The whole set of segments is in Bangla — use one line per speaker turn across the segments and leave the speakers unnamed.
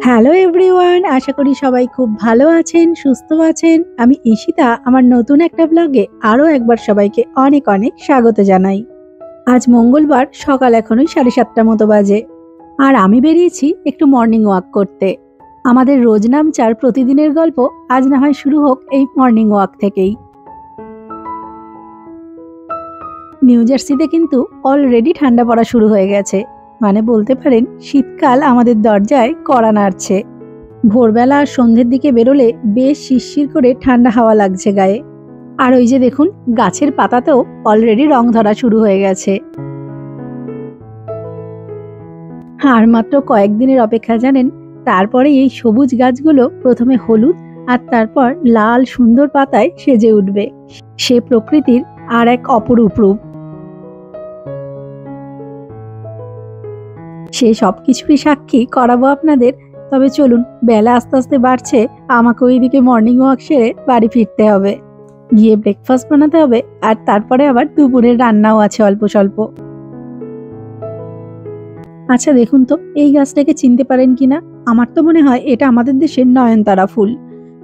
হ্যালো এভরিওয়ান, আশা করি সবাই খুব ভালো আছেন, সুস্থ আছেন। আমি ঈশিতা আমার নতুন একটা ব্লগে আরও একবার সবাইকে অনেক অনেক স্বাগত জানাই। আজ মঙ্গলবার, সকাল এখনই 7:30 মতো বাজে, আর আমি বেরিয়েছি একটু মর্নিং ওয়াক করতে। আমাদের রোজ নামচার প্রতিদিনের গল্প আজ না হয় শুরু হোক এই মর্নিং ওয়াক থেকেই। নিউ জার্সিতে কিন্তু অলরেডি ঠান্ডা পড়া শুরু হয়ে গেছে, মানে বলতে পারেন শীতকাল আমাদের দরজায় কড়া নাড়ছে। ভোরবেলা আর সন্ধ্যের দিকে বেরোলে বেশ শিরশির করে ঠান্ডা হাওয়া লাগছে গায়ে। আর ওই যে দেখুন, গাছের পাতাতেও অলরেডি রং ধরা শুরু হয়ে গেছে। আর মাত্র কয়েকদিনের অপেক্ষা জানেন, তারপরে এই সবুজ গাছগুলো প্রথমে হলুদ আর তারপর লাল সুন্দর পাতায় সেজে উঠবে। সে প্রকৃতির আর এক অপরূপ রূপ। সে সবকিছুরই সাক্ষী করাবো আপনাদের। তবে চলুন, বেলা আস্তে আস্তে বাড়ছে, আমাকে ওইদিকে মর্নিং ওয়াক সেরে বাড়ি ফিরতে হবে, গিয়ে ব্রেকফাস্ট বানাতে হবে, আর তারপরে আবার দুপুরের রান্নাও আছে অল্প স্বল্প। আচ্ছা দেখুন তো, এই গাছটাকে চিনতে পারেন কিনা? আমার তো মনে হয় এটা আমাদের দেশের নয়নতারা ফুল।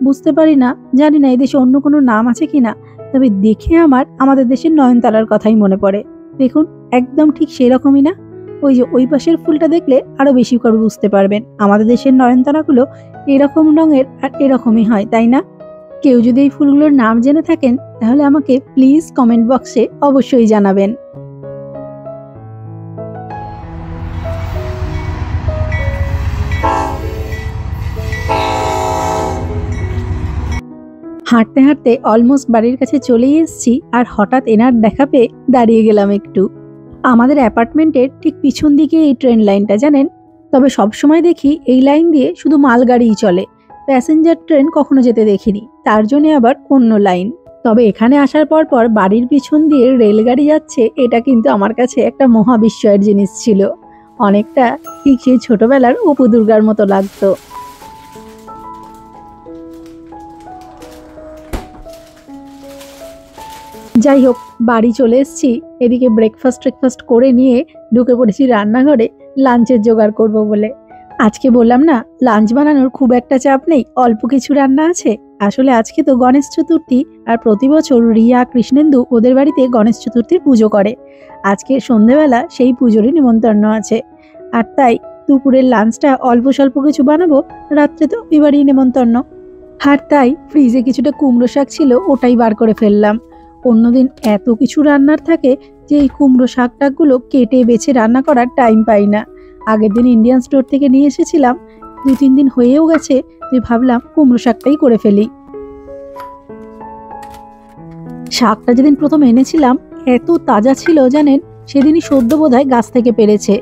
বুঝতে পারি না, জানি না এই দেশে অন্য কোনো নাম আছে কিনা, তবে দেখে আমাদের দেশের নয়নতারার কথাই মনে পড়ে। দেখুন, একদম ঠিক সেরকমই না? ওই যে ওই পাশের ফুলটা দেখলে আরো বেশি করে বুঝতে পারবেন আমাদের দেশের নয়নতারাগুলো এরকম রঙের আর এরকমই হয়, তাই না? কেউ যদি এই ফুলগুলোর নাম জেনে থাকেন তাহলে আমাকে প্লিজ কমেন্ট বক্সে অবশ্যই জানাবেন। হাঁটতে হাঁটতে অলমোস্ট বাড়ির কাছে চলেই এসেছি, আর হঠাৎ এনার দেখা পেয়ে দাঁড়িয়ে গেলাম একটু। আমাদের অ্যাপার্টমেন্টের ঠিক পিছন দিকে এই ট্রেন লাইনটা জানেন, তবে সবসময় দেখি এই লাইন দিয়ে শুধু মালগাড়িই চলে, প্যাসেঞ্জার ট্রেন কখনো যেতে দেখিনি, তার জন্য আবার অন্য লাইন। তবে এখানে আসার পর পর বাড়ির পিছন দিয়ে রেলগাড়ি যাচ্ছে, এটা কিন্তু আমার কাছে একটা মহাবিস্ময়ের জিনিস ছিল। অনেকটা ঠিক সেই ছোটবেলার অপু দুর্গার মতো লাগতো। যাই হোক, বাড়ি চলে এসেছি। এদিকে ব্রেকফাস্ট করে নিয়ে ঢুকে পড়েছি রান্নাঘরে লাঞ্চের জোগাড় করব বলে। আজকে বললাম না, লাঞ্চ বানানোর খুব একটা চাপ নেই, অল্প কিছু রান্না আছে। আসলে আজকে তো গণেশ চতুর্থী, আর প্রতি বছর রিয়া কৃষ্ণেন্দু ওদের বাড়িতে গণেশ চতুর্থীর পুজো করে। আজকে সন্ধেবেলা সেই পুজোরই নিমন্ত্রণ আছে, আর তাই দুপুরের লাঞ্চটা অল্প স্বল্প কিছু বানাবো, রাত্রে তো ওই বাড়ি নিমন্ত্রণ। আর তাই ফ্রিজে কিছুটা কুমড়ো শাক ছিল, ওটাই বার করে ফেললাম। অন্যদিন এত কিছু রান্নার থাকে যে এই কুমড়ো শাক টাকগুলো কেটে বেছে রান্না করার টাইম পাই না। আগের দিন ইন্ডিয়ান স্টোর থেকে নিয়ে এসেছিলাম, 2-3 দিন হয়েও গেছে, তুই ভাবলাম কুমড়ো শাকটাই করে ফেলি। শাকটা যেদিন প্রথম এনেছিলাম এত তাজা ছিল জানেন, সেদিনই সদ্য বোধহয় গাছ থেকে পেরেছে,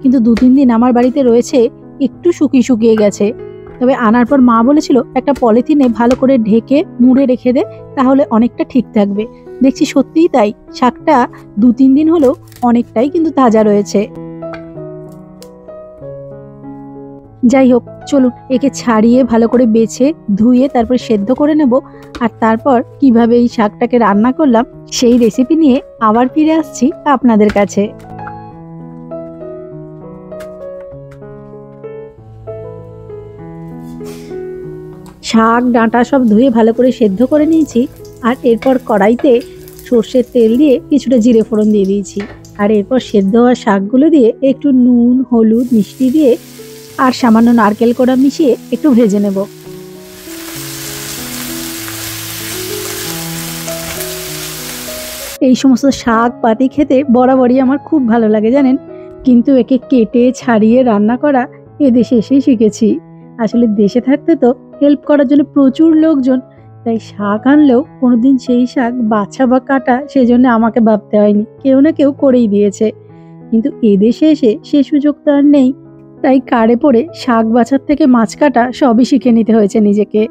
কিন্তু 2-3 দিন আমার বাড়িতে রয়েছে, একটু শুকিয়ে গেছে। তবে আনার পর মা বলেছিল একটা পলিথিনে ভালো করে ঢেকে মুড়ে রেখে দে, তাহলে অনেকটা ঠিক থাকবে। দেখছি সত্যিই তাই, শাকটা 2-3 দিন হলো অনেকটাই কিন্তু তাজা রয়েছে। যাই হোক, চলুন একে ছাড়িয়ে ভালো করে বেছে ধুয়ে তারপর সেদ্ধ করে নেব, আর তারপর কিভাবে এই শাকটাকে রান্না করলাম সেই রেসিপি নিয়ে আবার ফিরে আসছি আপনাদের কাছে। শাক ডাঁটা সব ধুয়ে ভালো করে সেদ্ধ করে নিয়েছি, আর এরপর কড়াইতে সর্ষের তেল দিয়ে কিছুটা জিরে ফোড়ন দিয়ে দিয়েছি, আর এরপর সেদ্ধ হওয়া শাকগুলো দিয়ে একটু নুন হলুদ মিষ্টি দিয়ে আর সামান্য নারকেল কোড়া মিশিয়ে একটু ভেজে নেব। এই সমস্ত শাক পাতি খেতে বরাবরই আমার খুব ভালো লাগে জানেন, কিন্তু একে কেটে ছাড়িয়ে রান্না করা এদেশে এসেই শিখেছি। আসলে দেশে থাকতে তো হেল্প করার জন্য প্রচুর লোকজন, তাই শাক আনলেও কোনোদিন সেই শাক বাছা বা কাটা সেজন্য আমাকে ভাবতে হয়নি, কেউ না কেউ করেই দিয়েছে। কিন্তু এদেশে এসে সে সুযোগ তো আর নেই, তাই কাড়ে পড়ে শাক বাছার থেকে মাছ কাটা সবই শিখে নিতে হয়েছে নিজেকে।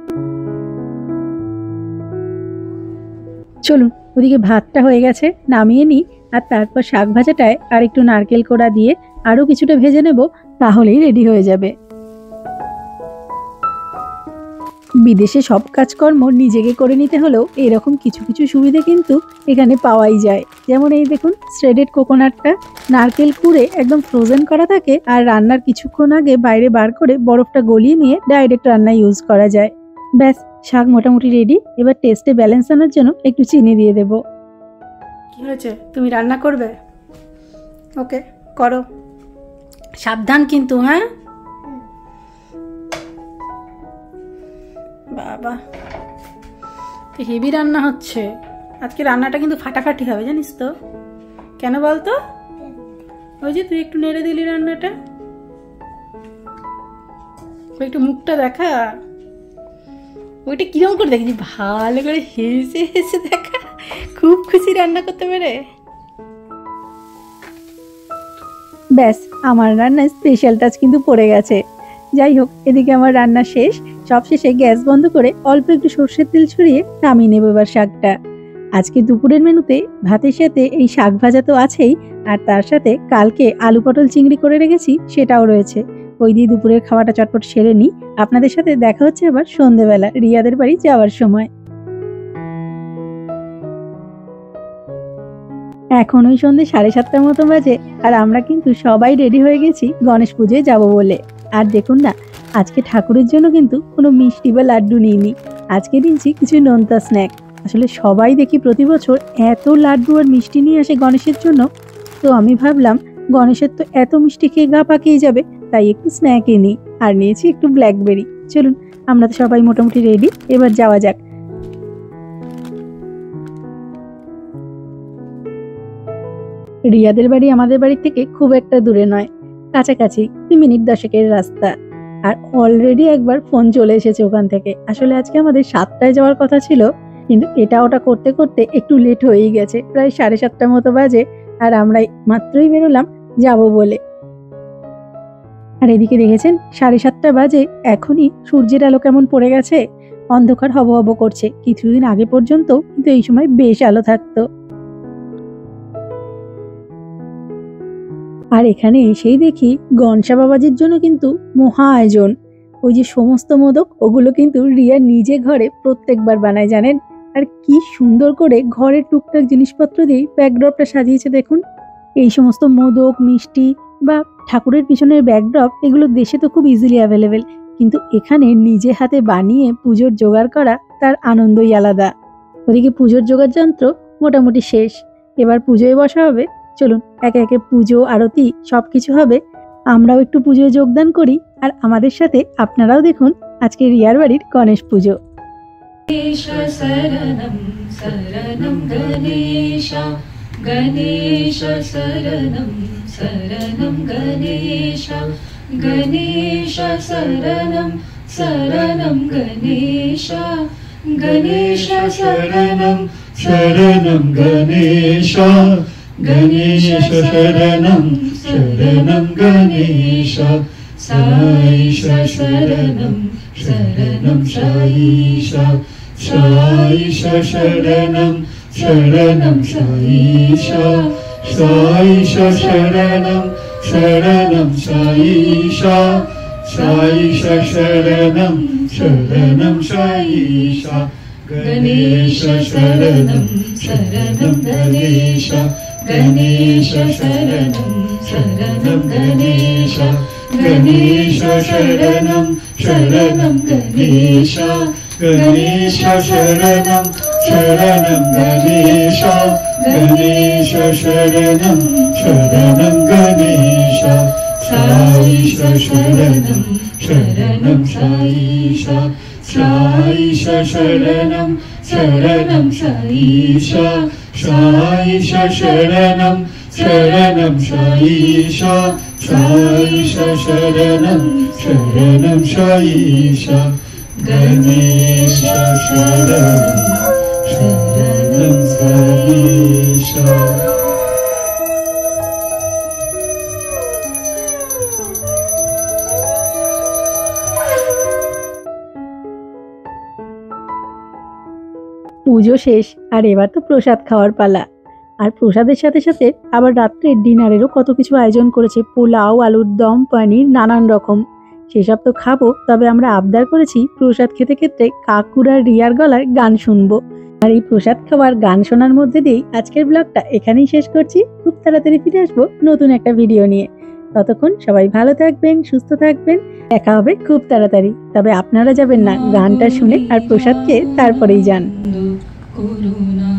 চলুন, ওদিকে ভাতটা হয়ে গেছে, নামিয়ে নিই, আর তারপর শাক ভাজাটায় আর একটু নারকেল কোড়া দিয়ে আরও কিছুটা ভেজে নেব, তাহলেই রেডি হয়ে যাবে। বিদেশে সব কাজকর্ম নিজেকে করে নিতে হলেও এরকম কিছু কিছু সুবিধে কিন্তু এখানে পাওয়াই যায়। যেমন এই দেখুন, শ্রেডেড কোকোনাটটা নারকেল কুড়ে একদম ফ্রোজেন করা থাকে, আর রান্নার কিছুক্ষণ আগে বাইরে বার করে বরফটা গলিয়ে নিয়ে ডাইরেক্ট রান্নায় ইউজ করা যায়। ব্যাস, শাক মোটামুটি রেডি। এবার টেস্টে ব্যালেন্স আনার জন্য একটু চিনি দিয়ে দেব।
কি হয়েছে, তুমি রান্না করবে? ওকে, করো, সাবধান কিন্তু। হ্যাঁ বাবা, হেভি রান্না হচ্ছে আজকে। রান্নাটা কিন্তু ফাটাফাটি হবে, জানিস তো? কেন বলতো? ওই যে তুই একটু নেড়ে দিলি রান্নাটা, একটু মুখটা দেখা, ওইটা কিরকম করে দেখেছি, ভালো করে হেসে হেসে দেখা। খুব খুশি রান্না করতে পেরে।
ব্যাস, আমার রান্নায় স্পেশাল টাচ কিন্তু পড়ে গেছে। যাই হোক, এদিকে আমার রান্না শেষ। সব শেষে গ্যাস বন্ধ করে অল্প একটু সর্ষের তেল ছড়িয়ে নামিয়ে নেব এবার শাকটা। আজকে দুপুরের মেনুতে ভাতের সাথে এই শাক ভাজা তো আছেই, আর তার সাথে কালকে আলু পটল চিংড়ি করে রেখেছি সেটাও রয়েছে। ওই দিয়ে দুপুরের খাওয়াটা চটপট সেরে নিই। আপনাদের সাথে দেখা হচ্ছে আবার সন্ধেবেলা রিয়াদের বাড়ি যাওয়ার সময়। এখন ওই সন্ধ্যে 7:30 মতো বাজে, আর আমরা কিন্তু সবাই রেডি হয়ে গেছি গণেশ পুজোয় যাব বলে। আর দেখুন না, আজকে ঠাকুরের জন্য কিন্তু কোনো মিষ্টি বা লাড্ডু নিইনি, আজকে নিয়েছি কিছু নোনতা স্ন্যাক। আসলে সবাই দেখি প্রতি বছর এত লাড্ডু আর মিষ্টি নিয়ে আসে গণেশের জন্য, তো আমি ভাবলাম গণেশের তো এত মিষ্টি খেয়ে গা পাকিয়ে যাবে, তাই একটু স্ন্যাকই নিই। আর নিয়েছি একটু ব্ল্যাকবেরি। চলুন, আমরা তো সবাই মোটামুটি রেডি, এবার যাওয়া যাক। রিয়াদের বাড়ি আমাদের বাড়ি থেকে খুব একটা দূরে নয়, কাছাকাছি 2 মিনিট 10-এর রাস্তা। আর অলরেডি একবার ফোন চলে এসেছে ওখান থেকে। আসলে আজকে আমাদের 7টায় যাওয়ার কথা ছিল, কিন্তু এটা ওটা করতে করতে একটু লেট হয়েই গেছে, প্রায় 7:30 মতো বাজে। আর আমরা মাত্রই বেরোলাম যাব বলে। আর এদিকে দেখেছেন 7:30 বাজে, এখনই সূর্যের আলো কেমন পড়ে গেছে, অন্ধকার হব হব করছে। কিছুদিন আগে পর্যন্ত কিন্তু এই সময় বেশ আলো থাকতো। আর এখানে এসেই দেখি গনসা বাবাজির জন্য কিন্তু মহা আয়োজন। ওই যে সমস্ত মোদক, ওগুলো কিন্তু রিয়া নিজে ঘরে প্রত্যেকবার বানায়, জানেন? আর কি সুন্দর করে ঘরের টুকটাক জিনিসপত্র দিয়ে ব্যাকড্রপটা সাজিয়েছে দেখুন। এই সমস্ত মোদক, মিষ্টি বা ঠাকুরের পিছনের ব্যাকড্রপ, এগুলো দেশে তো খুব ইজিলি অ্যাভেলেবেল, কিন্তু এখানে নিজে হাতে বানিয়ে পুজোর জোগাড় করা, তার আনন্দই আলাদা। ওদিকে পুজোর জোগাড় যন্ত্র মোটামুটি শেষ, এবার পুজোয় বসা হবে। চলুন, একে একে পুজো, আরতি সবকিছু হবে। আমরাও একটু পুজোয় যোগদান করি, আর আমাদের সাথে আপনারাও দেখুন আজকে রিয়ার বাড়ির গণেশ পুজো।
शरणं शरणं गणेश गणेश शरणं शरणं गणेश गणेश शरणं शरणं गणेश गणेश शरणं शरणं गणेश गणेश शरणं शरणं गणेश साईश शरणं शरणं साईश साईश शरणं शरणं साईश साईश शरणं शरणं साईश साईश शरणं शरणं साईश गणेश शरणं शरणं गणेश गणेश शरणं शरणं गणेश गणेश शरणं शरणं गणेश गणेश शरणं शरणं गणेश गणेश शरणं शरणं गणेश साईश शरणं शरणं साईश साईश शरणं शरणं साईश साईश शरणं शरणं साईश साईश शरणं शरणं साईश गणेश शरणं शरणं साईश।
পুজো শেষ, আর এবার তো প্রসাদ খাওয়ার পালা। আর প্রসাদের সাথে সাথে আবার রাত্রে ডিনারেরও কত কিছু আয়োজন করেছে, পোলাও, আলুর দম, পনির, নানান রকম। সেসব তো খাবো, তবে আমরা আবদার করেছি প্রসাদ খেতে খেতে কাকুর আর রিয়ার গলার গান শুনবো। আর এই প্রসাদ খাওয়ার গান শোনার মধ্যে দিয়েই আজকের ব্লগটা এখানেই শেষ করছি। খুব তাড়াতাড়ি ফিরে আসবো নতুন একটা ভিডিও নিয়ে। ততক্ষণ সবাই ভালো থাকবেন, সুস্থ থাকবেন। দেখা হবে খুব তাড়াতাড়ি। তবে আপনারা যাবেন না, গানটা শুনে আর প্রসাদ খেয়ে তারপরেই যান।
করুণা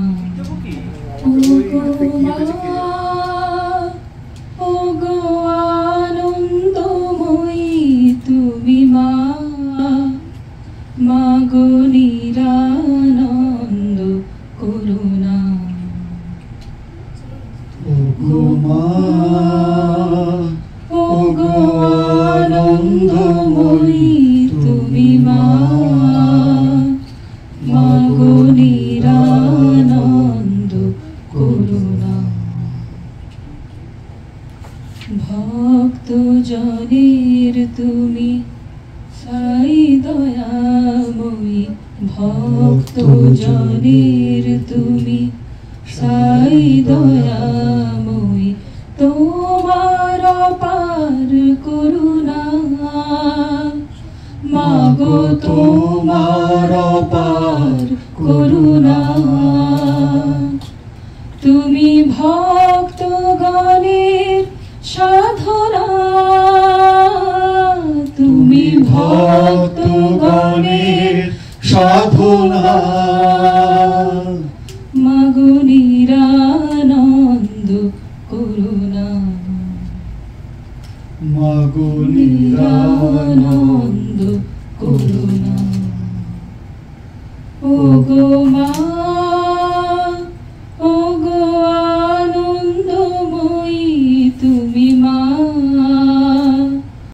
ওগো আনন্দময়ী তুমি মা, মাগো নিরানন্দ করুণা। ওগো মা ওগো আনন্দময়ী তুমি মা, মাগো নিরানন্দ করুণা। ভক্ত জনের তুমি সাই দয়াময়ী, ভক্ত জনের তুমি সাই দয়াময়ী, তোমার অপার করুণা, মাগো তোমার অপার করুণা। তুমি ভক্ত গণের সাধনা, তুমি ভক্ত গণের সাধনা, মাগো নিরানন্দ করুণা, মাগো নিরানন্দ করুণা। ওগো মা